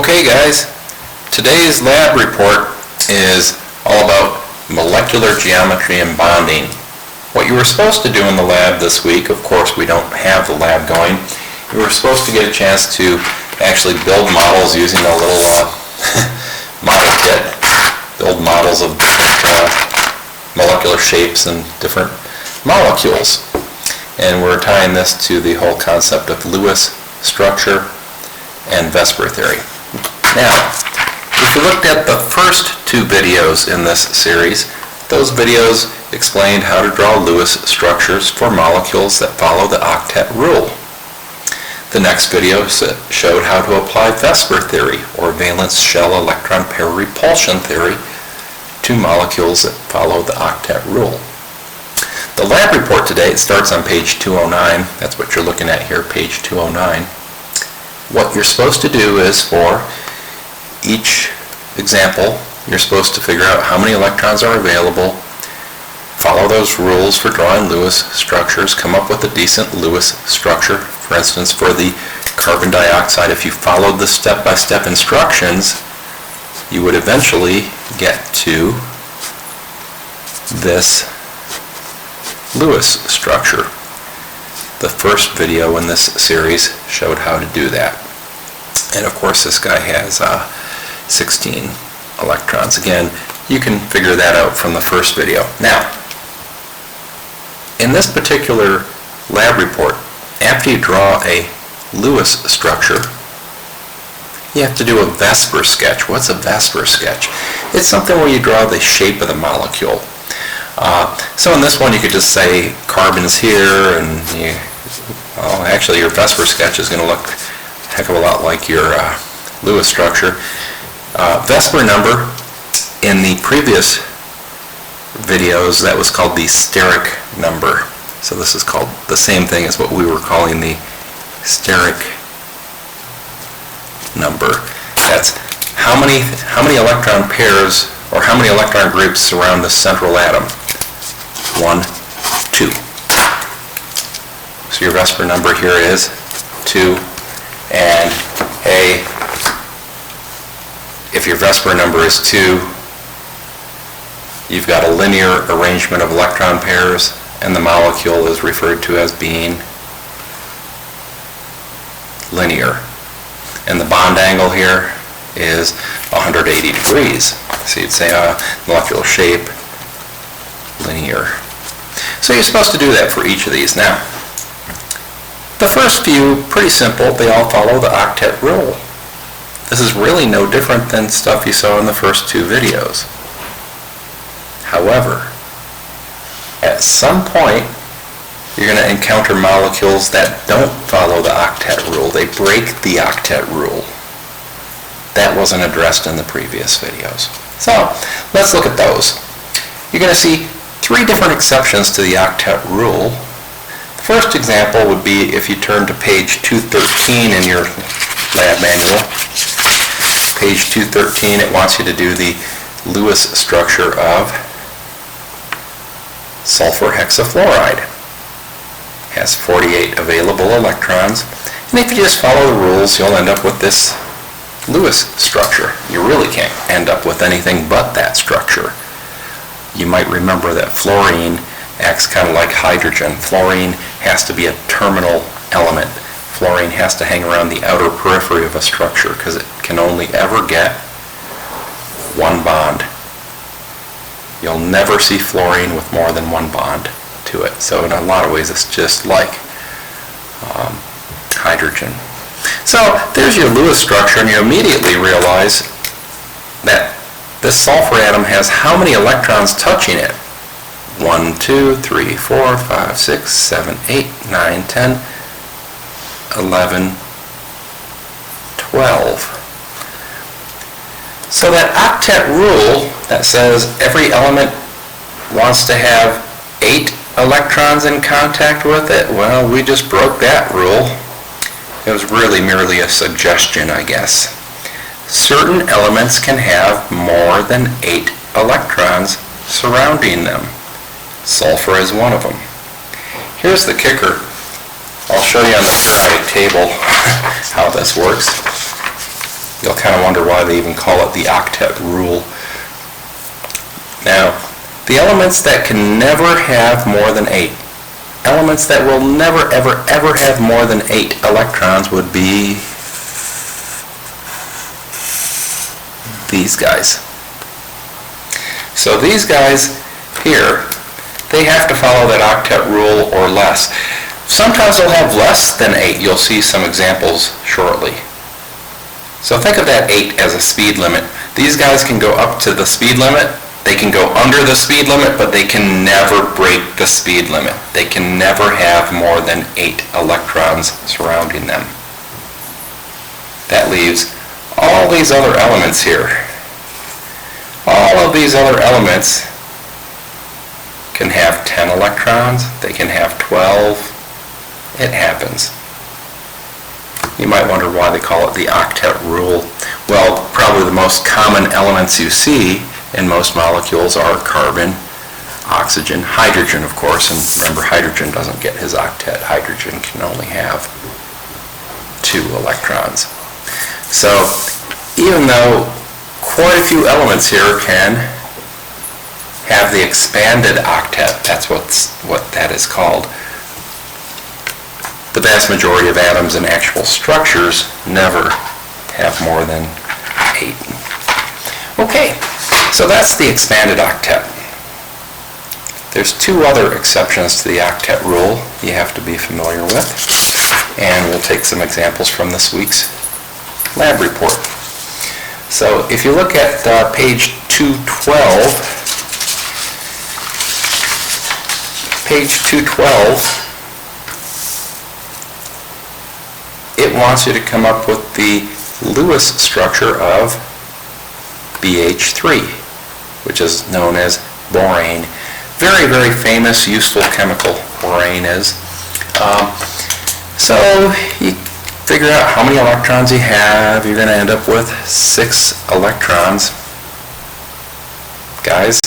Okay guys, today's lab report is all about molecular geometry and bonding. What you were supposed to do in the lab this week, of course we don't have the lab going, you were supposed to get a chance to actually build models using a little model kit, build models of different molecular shapes and different molecules. And we're tying this to the whole concept of Lewis structure and VSEPR theory. Now, if you looked at the first two videos in this series, those videos explained how to draw Lewis structures for molecules that follow the octet rule. The next video showed how to apply VSEPR theory, or valence shell electron pair repulsion theory, to molecules that follow the octet rule. The lab report today, it starts on page 209. That's what you're looking at here, page 209. What you're supposed to do is, for each example, you're supposed to figure out how many electrons are available, follow those rules for drawing Lewis structures, come up with a decent Lewis structure. For instance, for the carbon dioxide, if you followed the step-by-step instructions, you would eventually get to this Lewis structure. The first video in this series showed how to do that. And of course this guy has 16 electrons. Again, you can figure that out from the first video. Now, in this particular lab report, after you draw a Lewis structure, you have to do a VSEPR sketch. What's a VSEPR sketch? It's something where you draw the shape of the molecule. So in this one you could just say carbon's here, and actually your VSEPR sketch is going to look a heck of a lot like your Lewis structure. VSEPR number, in the previous videos, that was called the steric number. So this is called the same thing as what we were calling the steric number. That's how many electron pairs, or how many electron groups surround the central atom. 1, 2. So your VSEPR number here is 2, and hey, if your VSEPR number is 2, you've got a linear arrangement of electron pairs, and the molecule is referred to as being linear. And the bond angle here is 180 degrees. So you'd say molecular shape, linear. So you're supposed to do that for each of these. Now, the first few, pretty simple. They all follow the octet rule. This is really no different than stuff you saw in the first two videos. However, at some point, you're going to encounter molecules that don't follow the octet rule. They break the octet rule. That wasn't addressed in the previous videos. So, let's look at those. You're going to see three different exceptions to the octet rule. The first example would be if you turn to page 213 in your lab manual. Page 213, it wants you to do the Lewis structure of sulfur hexafluoride. Has 48 available electrons, and if you just follow the rules, you'll end up with this Lewis structure. You really can't end up with anything but that structure. You might remember that fluorine acts kind of like hydrogen. Fluorine has to be a terminal element. Fluorine has to hang around the outer periphery of a structure because it can only ever get one bond. You'll never see fluorine with more than one bond to it. So in a lot of ways it's just like hydrogen. So there's your Lewis structure, and you immediately realize that this sulfur atom has how many electrons touching it? 1, 2, 3, 4, 5, 6, 7, 8, 9, 10, 11, 12. So that octet rule that says every element wants to have 8 electrons in contact with it, well, we just broke that rule. It was really merely a suggestion, I guess. Certain elements can have more than 8 electrons surrounding them. Sulfur is one of them. Here's the kicker. I'll show you on the periodic table how this works. You'll kind of wonder why they even call it the octet rule. Now, the elements that can never have more than 8, elements that will never, ever, ever have more than 8 electrons would be these guys. So these guys here, they have to follow that octet rule or less. Sometimes they'll have less than 8. You'll see some examples shortly. So think of that 8 as a speed limit. These guys can go up to the speed limit. They can go under the speed limit, but they can never break the speed limit. They can never have more than 8 electrons surrounding them. That leaves all these other elements here. All of these other elements can have 10 electrons. They can have 12. It happens. You might wonder why they call it the octet rule. Well, probably the most common elements you see in most molecules are carbon, oxygen, hydrogen, of course, and remember, hydrogen doesn't get his octet. Hydrogen can only have 2 electrons. So, even though quite a few elements here can have the expanded octet, that's what that is called, the vast majority of atoms and actual structures never have more than 8. Okay, so that's the expanded octet. There's 2 other exceptions to the octet rule you have to be familiar with, and we'll take some examples from this week's lab report. So if you look at page 212, it wants you to come up with the Lewis structure of BH3, which is known as borane. Very, very famous, useful chemical borane is. So you figure out how many electrons you have. You're going to end up with 6 electrons. Guys,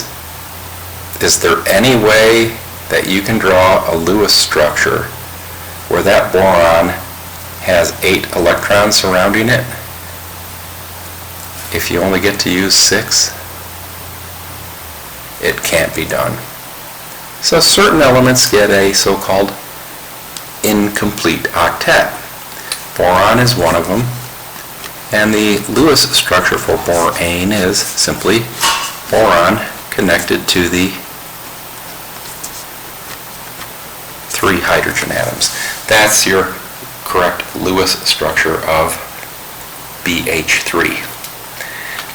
is there any way that you can draw a Lewis structure where that boron has 8 electrons surrounding it if you only get to use 6? It can't be done. So certain elements get a so-called incomplete octet. Boron is one of them, and the Lewis structure for borane is simply boron connected to the 3 hydrogen atoms. That's your correct Lewis structure of BH3.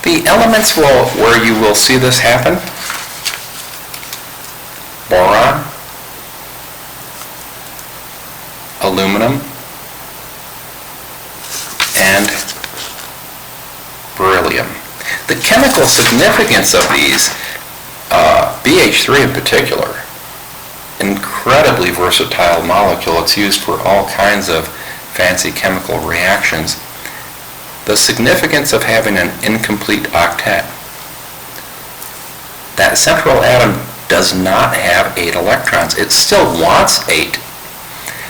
The elements where you will see this happen: boron, aluminum, and beryllium. The chemical significance of these, BH3 in particular, incredibly versatile molecule. It's used for all kinds of fancy chemical reactions. The significance of having an incomplete octet. That central atom does not have 8 electrons. It still wants 8.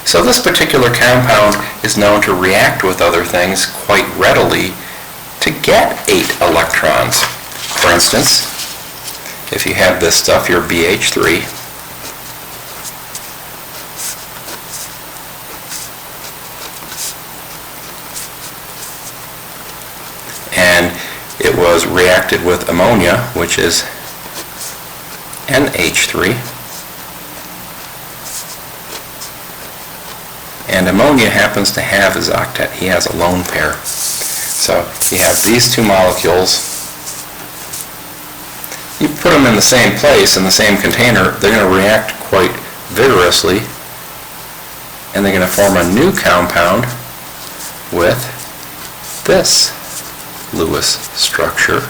So this particular compound is known to react with other things quite readily to get 8 electrons. For instance, if you have this stuff, your BH3, and it was reacted with ammonia, which is NH3, and ammonia happens to have his octet. He has a lone pair. So you have these 2 molecules. You put them in the same place, in the same container, they're going to react quite vigorously, and they're going to form a new compound with this Lewis structure.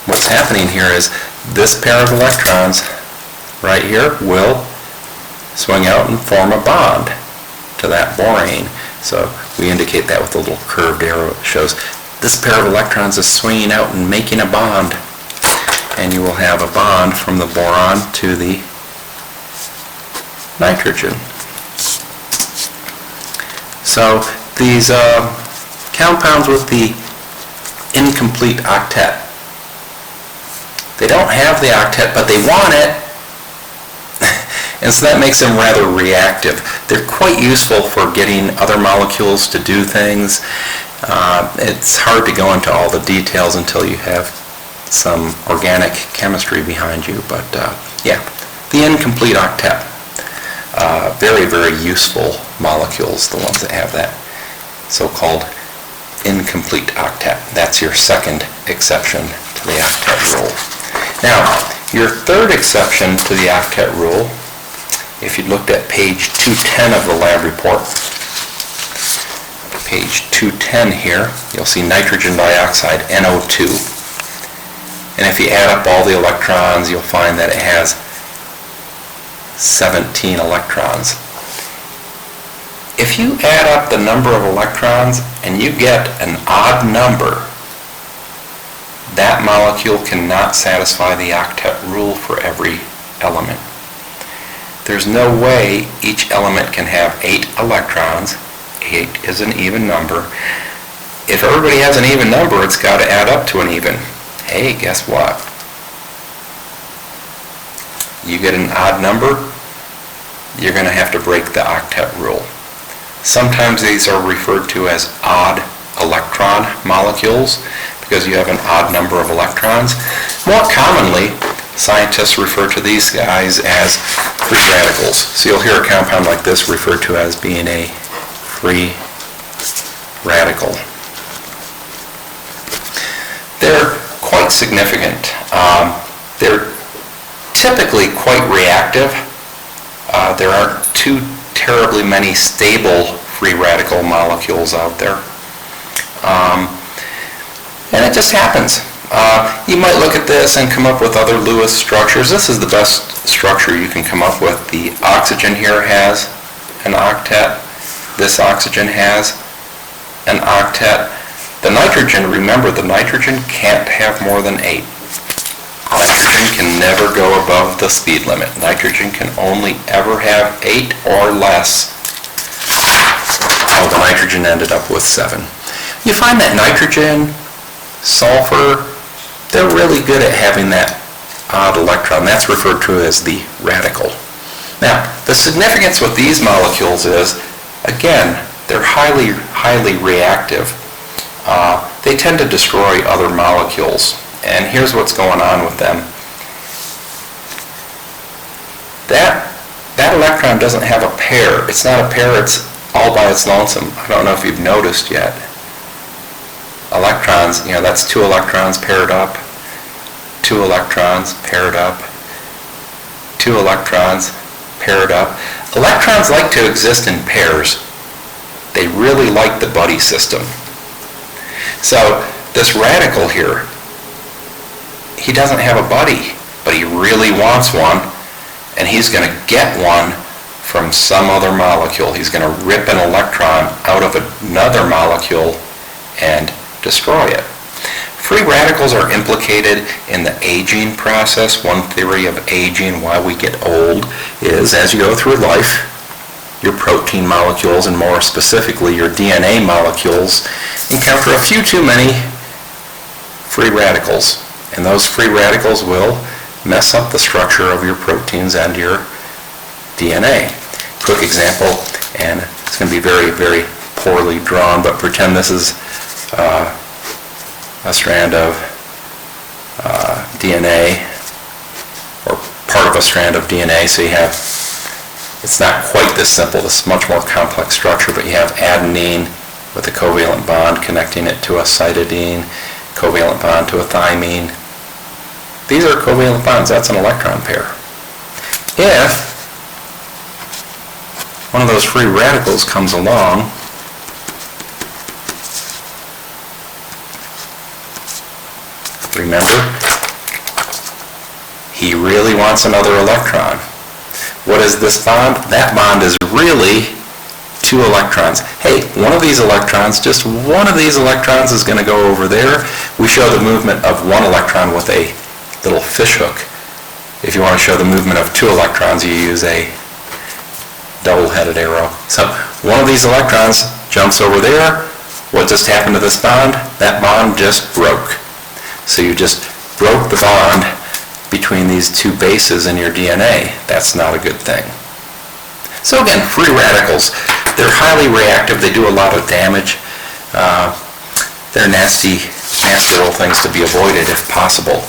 What's happening here is this pair of electrons right here will swing out and form a bond to that borane. So we indicate that with a little curved arrow. It shows this pair of electrons is swinging out and making a bond, and you will have a bond from the boron to the nitrogen. So these compounds with the incomplete octet. They don't have the octet, but they want it, and so that makes them rather reactive. They're quite useful for getting other molecules to do things. It's hard to go into all the details until you have some organic chemistry behind you, but yeah, the incomplete octet. Very, very useful molecules, the ones that have that so-called incomplete octet. That's your second exception to the octet rule. Now, your third exception to the octet rule, if you looked at page 210 of the lab report, page 210 here, you'll see nitrogen dioxide, NO2. And if you add up all the electrons, you'll find that it has 17 electrons. If you add up the number of electrons and you get an odd number, that molecule cannot satisfy the octet rule for every element. There's no way each element can have 8 electrons. 8 is an even number. If everybody has an even number, it's got to add up to an even. Hey, guess what? You get an odd number, you're going to have to break the octet rule. Sometimes these are referred to as odd electron molecules because you have an odd number of electrons. More commonly, scientists refer to these guys as free radicals. So you'll hear a compound like this referred to as being a free radical. They're quite significant. They're typically quite reactive. There aren't too terribly many stable free radical molecules out there. And it just happens. You might look at this and come up with other Lewis structures. This is the best structure you can come up with. The oxygen here has an octet. This oxygen has an octet. The nitrogen, remember, the nitrogen can't have more than 8. Nitrogen can never go above the speed limit. Nitrogen can only ever have 8 or less. Oh, the nitrogen ended up with 7. You find that nitrogen, sulfur, they're really good at having that odd electron. That's referred to as the radical. Now, the significance with these molecules is, again, they're highly, highly reactive. They tend to destroy other molecules. And here's what's going on with them. That electron doesn't have a pair. It's not a pair, it's all by its lonesome. I don't know if you've noticed yet. Electrons, you know, that's 2 electrons paired up, 2 electrons paired up, 2 electrons paired up. Electrons like to exist in pairs. They really like the buddy system. So this radical here, he doesn't have a buddy, but he really wants one, and he's going to get one from some other molecule. He's going to rip an electron out of another molecule and destroy it. Free radicals are implicated in the aging process. One theory of aging, why we get old, is as you go through life, your protein molecules, and more specifically your DNA molecules, encounter a few too many free radicals. And those free radicals will mess up the structure of your proteins and your DNA. Quick example, and it's going to be very, very poorly drawn, but pretend this is a strand of DNA, or part of a strand of DNA. So you have, it's not quite this simple, this much more complex structure, but you have adenine with a covalent bond connecting it to a cytidine, covalent bond to a thymine. These are covalent bonds. That's an electron pair. If one of those free radicals comes along, remember, he really wants another electron. What is this bond? That bond is really 2 electrons. Hey, one of these electrons, just one of these electrons is going to go over there. We show the movement of 1 electron with a little fish hook. If you want to show the movement of 2 electrons, you use a double-headed arrow. So one of these electrons jumps over there, What just happened to this bond? That bond just broke. So you just broke the bond between these two bases in your DNA. That's not a good thing. So again, free radicals. They're highly reactive. They do a lot of damage. They're nasty little things to be avoided if possible.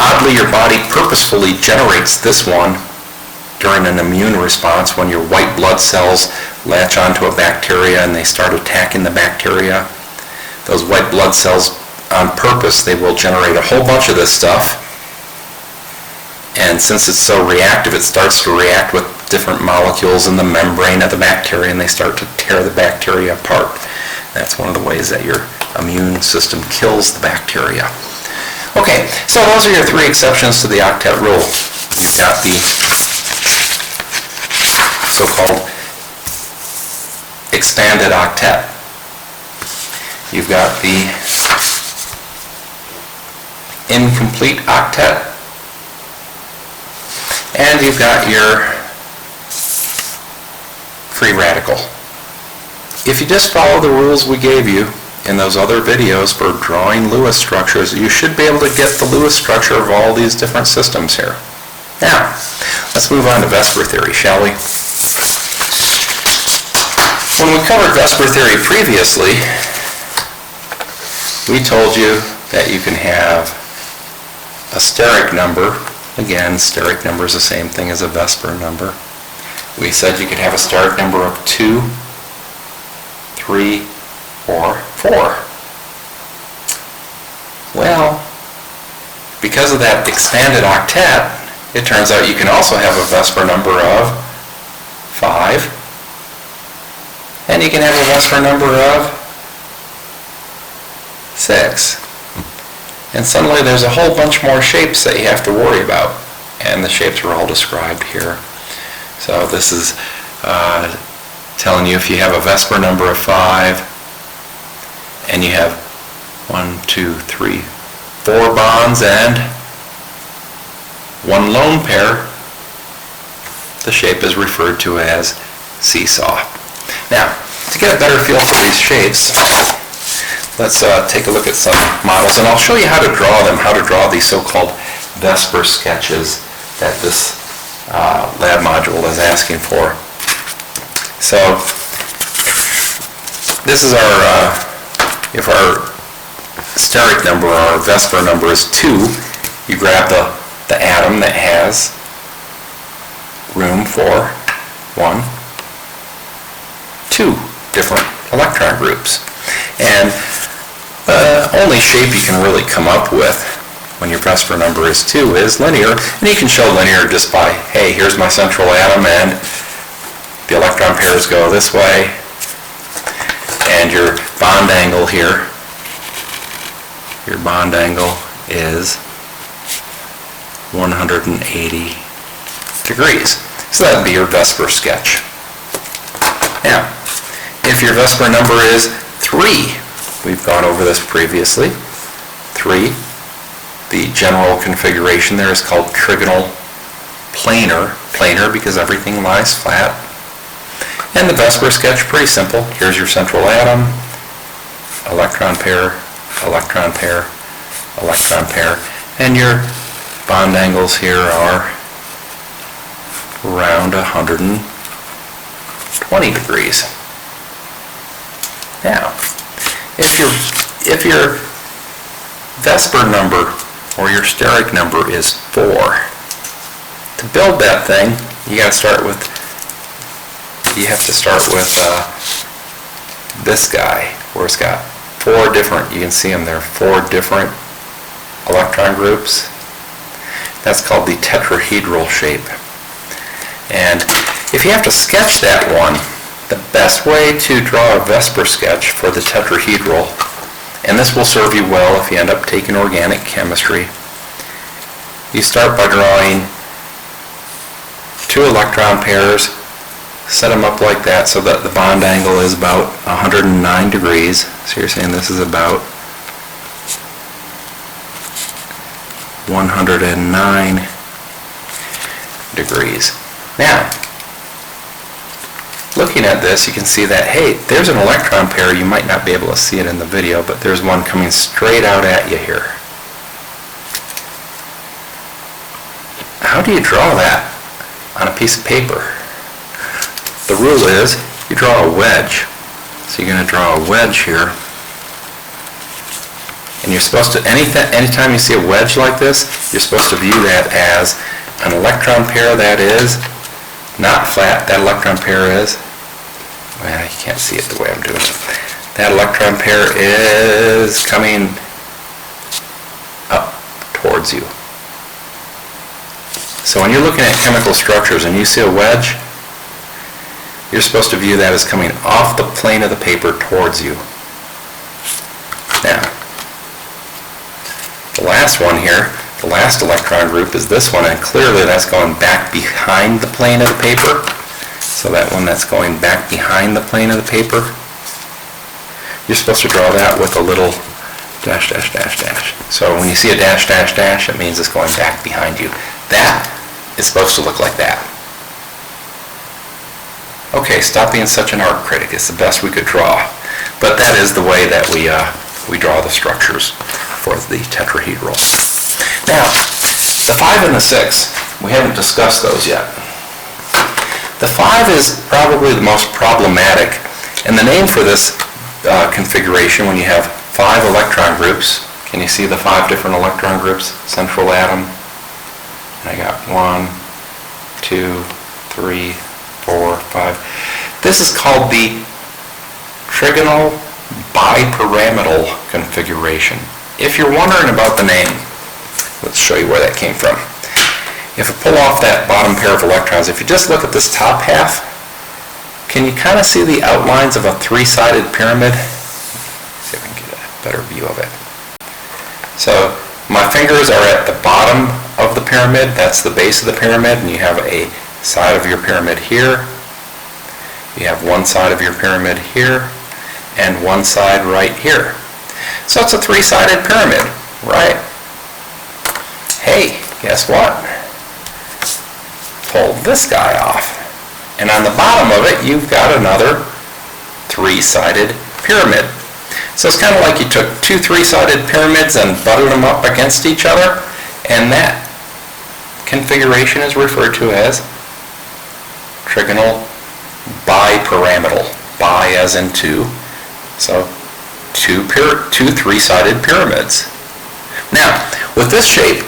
Oddly, your body purposefully generates this one during an immune response when your white blood cells latch onto a bacteria and they start attacking the bacteria. Those white blood cells, on purpose, they will generate a whole bunch of this stuff. And since it's so reactive, it starts to react with different molecules in the membrane of the bacteria, and they start to tear the bacteria apart. That's one of the ways that your immune system kills the bacteria. Okay, so those are your three exceptions to the octet rule. You've got the so-called expanded octet. You've got the incomplete octet. And you've got your free radical. If you just follow the rules we gave you in those other videos for drawing Lewis structures, you should be able to get the Lewis structure of all these different systems here. Now, let's move on to VSEPR theory, shall we? When we covered VSEPR theory previously, we told you that you can have a steric number. Again, steric number is the same thing as a VSEPR number. We said you could have a steric number of 2, 3, or 4. Well, because of that expanded octet, it turns out you can also have a VSEPR number of 5, and you can have a VSEPR number of 6. And suddenly there's a whole bunch more shapes that you have to worry about. And the shapes are all described here. So this is telling you if you have a VSEPR number of 5 and you have 1, 2, 3, 4 bonds and one lone pair, the shape is referred to as seesaw. Now, to get a better feel for these shapes, let's take a look at some models, and I'll show you how to draw them, how to draw these so-called VSEPR sketches that this lab module is asking for. So, this is our, if our steric number, our VSEPR number is 2, you grab the atom that has room for 1, 2 different electron groups. And the only shape you can really come up with when your VSEPR number is 2 is linear, and you can show linear just by, hey, here's my central atom and the electron pairs go this way, and your bond angle here, your bond angle is 180 degrees. So that would be your VSEPR sketch. Now, if your VSEPR number is 3, we've gone over this previously. 3, the general configuration there is called trigonal planar. Planar because everything lies flat. And the VSEPR sketch, pretty simple. Here's your central atom, electron pair, electron pair, electron pair, and your bond angles here are around 120 degrees. Now, if your VSEPR number or your steric number is 4, to build that thing, you have to start with this guy, where it's got 4 different, you can see them there, 4 different electron groups. That's called the tetrahedral shape. And if you have to sketch that one, the best way to draw a VSEPR sketch for the tetrahedral, and this will serve you well if you end up taking organic chemistry, you start by drawing 2 electron pairs, set them up like that so that the bond angle is about 109 degrees. So you're saying this is about 109 degrees. Now, looking at this, you can see that, hey, there's an electron pair. You might not be able to see it in the video, but there's one coming straight out at you here. How do you draw that on a piece of paper? The rule is you draw a wedge. So you're going to draw a wedge here. And you're supposed to, anytime you see a wedge like this, you're supposed to view that as an electron pair that is not flat. That electron pair is, well, you can't see it the way I'm doing it. That electron pair is coming up towards you. So when you're looking at chemical structures and you see a wedge, you're supposed to view that as coming off the plane of the paper towards you. Now, the last one here, the last electron group is this one, and clearly that's going back behind the plane of the paper. So that one that's going back behind the plane of the paper, you're supposed to draw that with a little dash, dash, dash, dash. So when you see a dash, dash, dash, it means it's going back behind you. That is supposed to look like that. Okay, stop being such an art critic. It's the best we could draw. But that is the way that we draw the structures for the tetrahedral. Now, the 5 and the 6, we haven't discussed those yet. The 5 is probably the most problematic, and the name for this configuration, when you have 5 electron groups, can you see the 5 different electron groups? Central atom. And I got 1, 2, 3, 4, 5. This is called the trigonal bipyramidal configuration. If you're wondering about the name, let's show you where that came from. If I pull off that bottom pair of electrons, if you just look at this top half, can you kind of see the outlines of a 3-sided pyramid? Let's see if we can get a better view of it. So my fingers are at the bottom of the pyramid. That's the base of the pyramid, and you have a side of your pyramid here. You have one side of your pyramid here, and one side right here. So it's a 3-sided pyramid, right? Hey, guess what? Pull this guy off. And on the bottom of it, you've got another 3-sided pyramid. So it's kind of like you took 2 3-sided pyramids and butted them up against each other, and that configuration is referred to as trigonal bipyramidal. Bi as in 2. So 2 3-sided pyramids. Now, with this shape,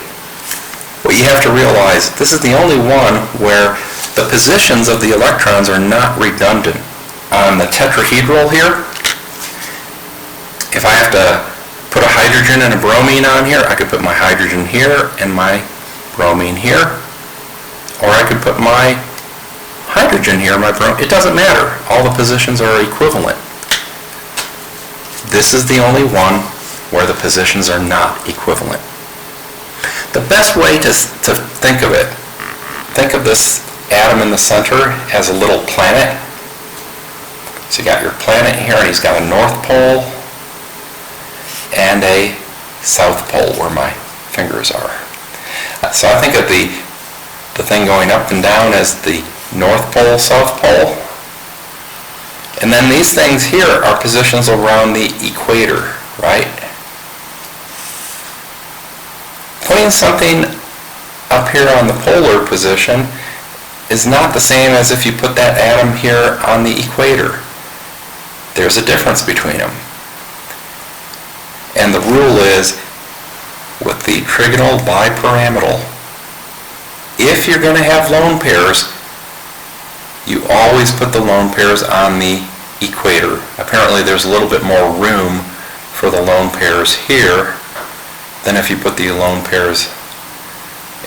what you have to realize, this is the only one where the positions of the electrons are not redundant. On the tetrahedral here, if I have to put a hydrogen and a bromine on here, I could put my hydrogen here and my bromine here. Or I could put my hydrogen here, my bromine. It doesn't matter. All the positions are equivalent. This is the only one where the positions are not equivalent. The best way to think of it, think of this atom in the center as a little planet. So you got your planet here, and he's got a north pole and a south pole where my fingers are. So I think of the thing going up and down as the north pole, south pole. And then these things here are positions around the equator, right? Putting something up here on the polar position is not the same as if you put that atom here on the equator. There's a difference between them. And the rule is, with the trigonal bipyramidal, if you're going to have lone pairs, you always put the lone pairs on the equator. Apparently there's a little bit more room for the lone pairs here than if you put the lone pairs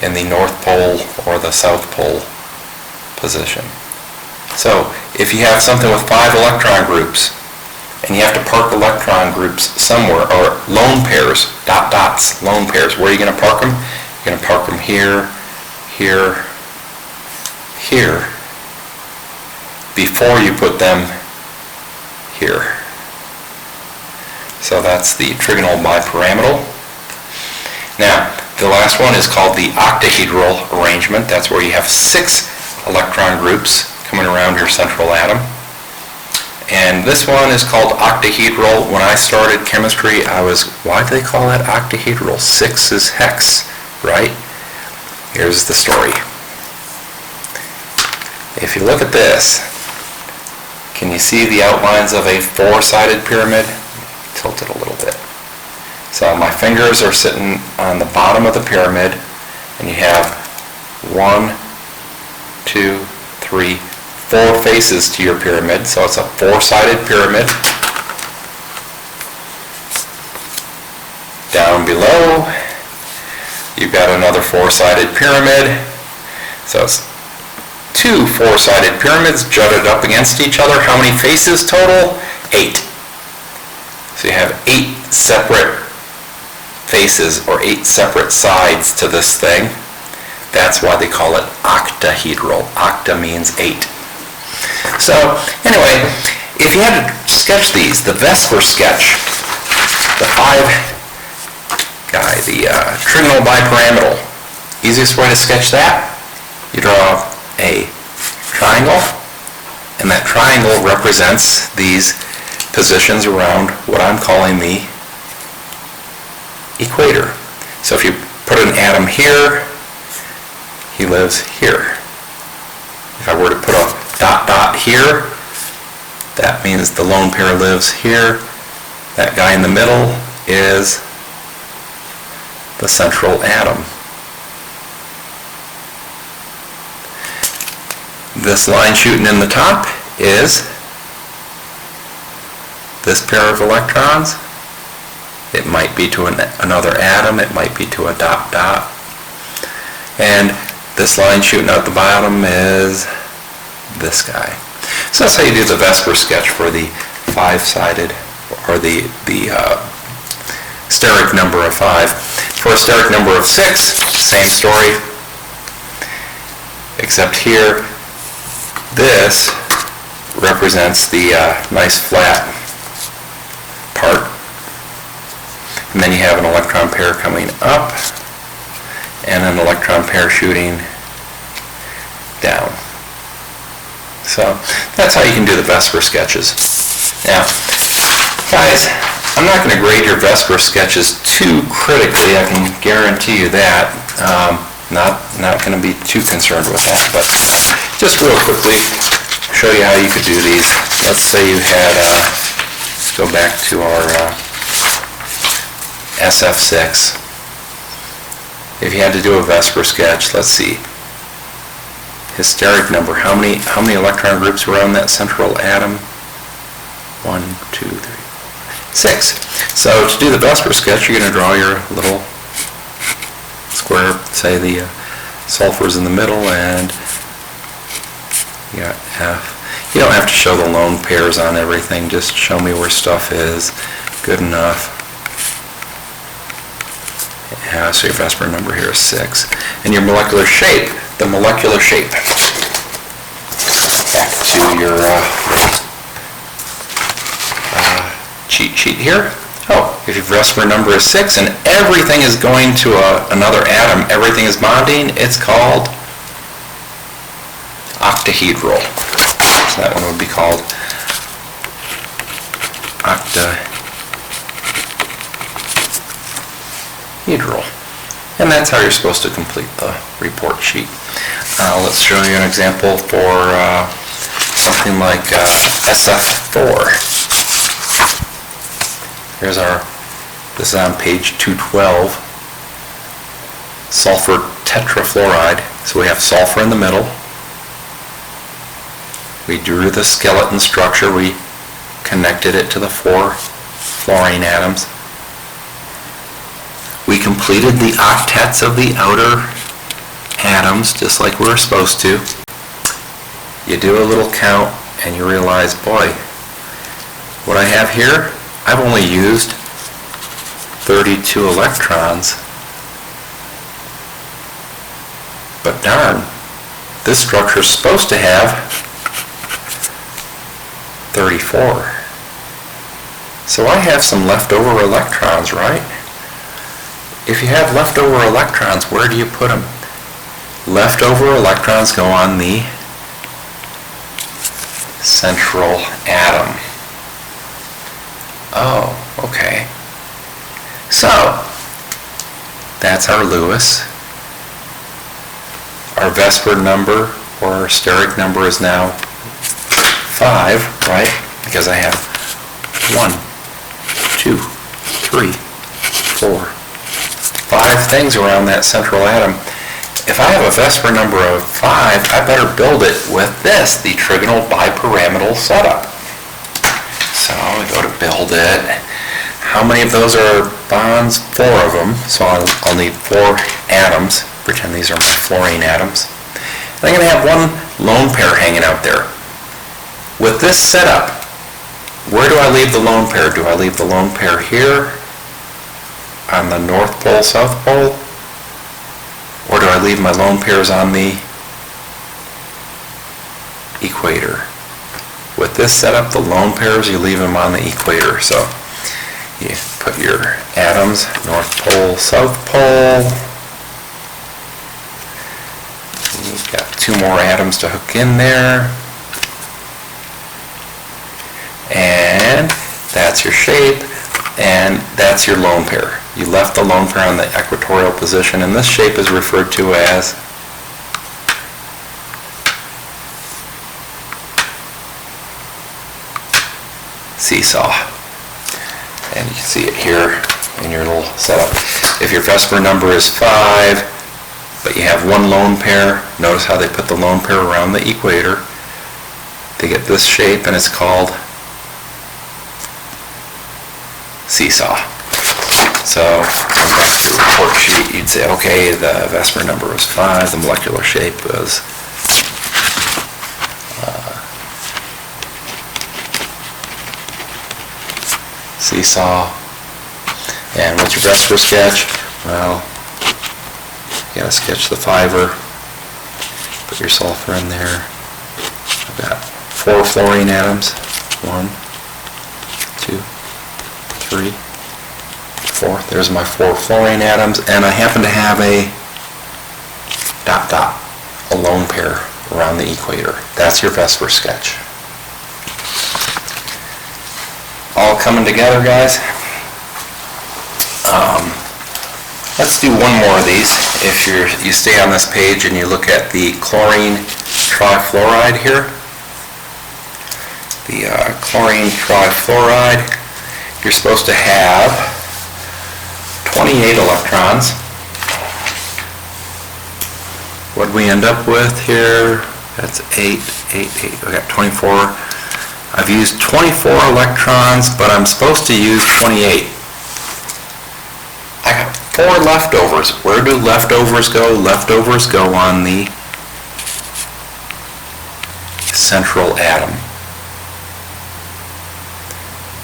in the North Pole or the South Pole position. So if you have something with 5 electron groups and you have to park electron groups somewhere, or lone pairs, dots, lone pairs, where are you going to park them? You're going to park them here, here, here, before you put them here. So that's the trigonal bipyramidal. Now, the last one is called the octahedral arrangement. That's where you have 6 electron groups coming around your central atom. And this one is called octahedral. When I started chemistry, why do they call that octahedral? 6 is hex, right? Here's the story. If you look at this, can you see the outlines of a 4-sided pyramid? Tilt it a little bit. So my fingers are sitting on the bottom of the pyramid, and you have 1, 2, 3, 4 faces to your pyramid, so it's a 4-sided pyramid. Down below, you've got another 4-sided pyramid, so it's 2 4-sided pyramids jutted up against each other. How many faces total? 8. So you have 8 separate faces, or 8 separate sides to this thing. That's why they call it octahedral. Octa means 8. So, anyway, if you had to sketch these, the VSEPR sketch, the 5 guy, the trigonal bipyramidal, easiest way to sketch that, you draw a triangle, and that triangle represents these positions around what I'm calling the equator. So if you put an atom here, he lives here. If I were to put a dot dot here, that means the lone pair lives here. That guy in the middle is the central atom. This line shooting in the top is this pair of electrons. It might be to another atom, it might be to a dot dot. And this line shooting out the bottom is this guy. So that's how you do the VSEPR sketch for the 5-sided, or the steric number of 5. For a steric number of 6, same story, except here, this represents the nice flat part. And then you have an electron pair coming up, and an electron pair shooting down. So that's how you can do the VSEPR sketches. Now, guys, I'm not going to grade your VSEPR sketches too critically, I can guarantee you that. Not going to be too concerned with that, but just real quickly, show you how you could do these. Let's say you had, let's go back to our SF6. If you had to do a VSEPR sketch, let's see, hysteric number, how many electron groups were on that central atom? 1, 2, 3, 6. So to do the VSEPR sketch, you're going to draw your little square, say the sulfur's in the middle, and you got F. You don't have to show the lone pairs on everything, just show me where stuff is. Good enough. Yeah, so your VSEPR number here is 6. And your molecular shape, the molecular shape. Back to your cheat sheet here. Oh, if your VSEPR number is 6 and everything is going to another atom, everything is bonding, it's called octahedral. So that one would be called octahedral. And that's how you're supposed to complete the report sheet. Let's show you an example for something like SF4. This is on page 212, sulfur tetrafluoride. So we have sulfur in the middle. We drew the skeleton structure. We connected it to the 4 fluorine atoms. We completed the octets of the outer atoms, just like we were supposed to. You do a little count and you realize, boy, what I have here, I've only used 32 electrons. But darn, this structure is supposed to have 34. So I have some leftover electrons, right? If you have leftover electrons, where do you put them? Leftover electrons go on the central atom. Oh, okay. So, that's our Lewis. Our VSEPR number, or our steric number, is now 5, right? Because I have 1, 2, 3, 4, 5 things around that central atom. If I have a VSEPR number of 5, I better build it with this, the trigonal bipyramidal setup. So we go to build it. How many of those are bonds? 4 of them. So I'll need 4 atoms. Pretend these are my fluorine atoms. And I'm going to have one lone pair hanging out there. With this setup, where do I leave the lone pair? Do I leave the lone pair here on the North Pole, South Pole? Or do I leave my lone pairs on the equator? With this setup, the lone pairs, you leave them on the equator. So you put your atoms, North Pole, South Pole. You've got 2 more atoms to hook in there. And that's your shape, and that's your lone pair. You left the lone pair on the equatorial position, and this shape is referred to as seesaw. And you can see it here in your little setup. If your VSEPR number is 5, but you have one lone pair, notice how they put the lone pair around the equator to get this shape, and it's called seesaw. So, going back to your report sheet, you'd say, okay, the VSEPR number was 5, the molecular shape was seesaw. And what's your VSEPR sketch? Well, you gotta sketch the fiber. Put your sulfur in there. I've got 4 fluorine atoms. 1, 2, 3, 4. There's my 4 fluorine atoms, and I happen to have a dot dot, a lone pair around the equator. That's your VSEPR sketch. All coming together, guys. Let's do one more of these. If you stay on this page and you look at the chlorine trifluoride here, the chlorine trifluoride, you're supposed to have 28 electrons. What do we end up with here? That's 8, 8, 8. We got 24. I've used 24 electrons, but I'm supposed to use 28. I got 4 leftovers. Where do leftovers go? Leftovers go on the central atom.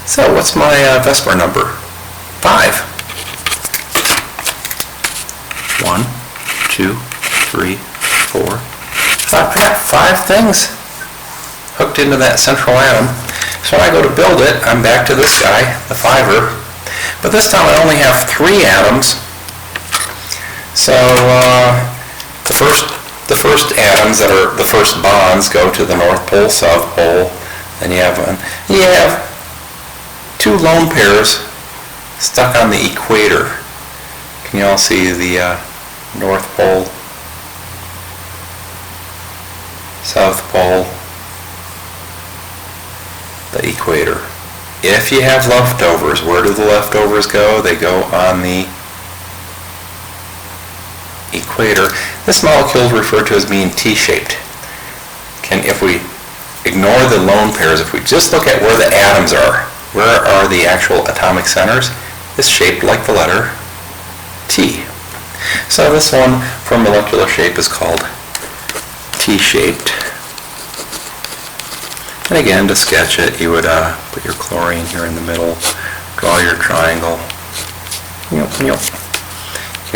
So what's my VSEPR number? 5. 1, 2, 3, 4, 5. I got 5 things hooked into that central atom. So when I go to build it, I'm back to this guy, the 5er. But this time I only have 3 atoms. So the first atoms that are the first bonds go to the North Pole, South Pole. Then you have one. You have 2 lone pairs stuck on the equator. Can you all see the North Pole, South Pole, the equator? If you have leftovers, where do the leftovers go? They go on the equator. This molecule is referred to as being T-shaped. If we ignore the lone pairs, if we just look at where the atoms are, where are the actual atomic centers, it's shaped like the letter T. So this one for molecular shape is called T-shaped. And again, to sketch it, you would put your chlorine here in the middle, draw your triangle. You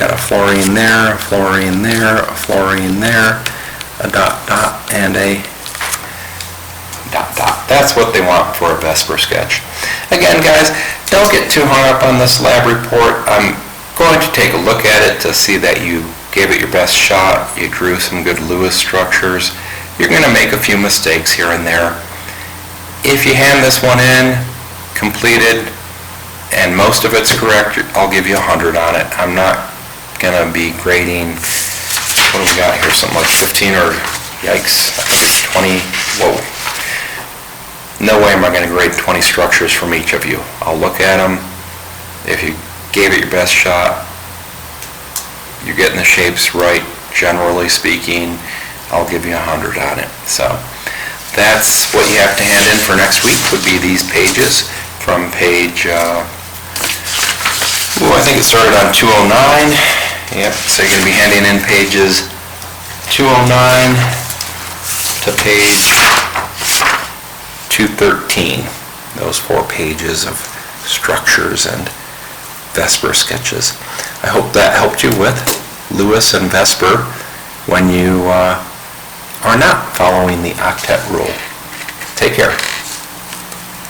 got a fluorine there, a fluorine there, a fluorine there, a dot dot, and a dot dot. That's what they want for a VSEPR sketch. Again, guys, don't get too hung up on this lab report. I'm going to take a look at it to see that you gave it your best shot. You drew some good Lewis structures. You're going to make a few mistakes here and there. If you hand this one in, completed, and most of it's correct, I'll give you 100 on it. I'm not gonna be grading, what do we got here, something like 15 or, yikes, I think it's 20, whoa. No way am I gonna grade 20 structures from each of you. I'll look at them. If you gave it your best shot, you're getting the shapes right, generally speaking, I'll give you 100 on it. So that's what you have to hand in for next week, would be these pages from page, I think it started on 209. Yep, so you're going to be handing in pages 209 to page 213. Those 4 pages of structures and VSEPR sketches. I hope that helped you with Lewis and VSEPR when you are not following the octet rule. Take care.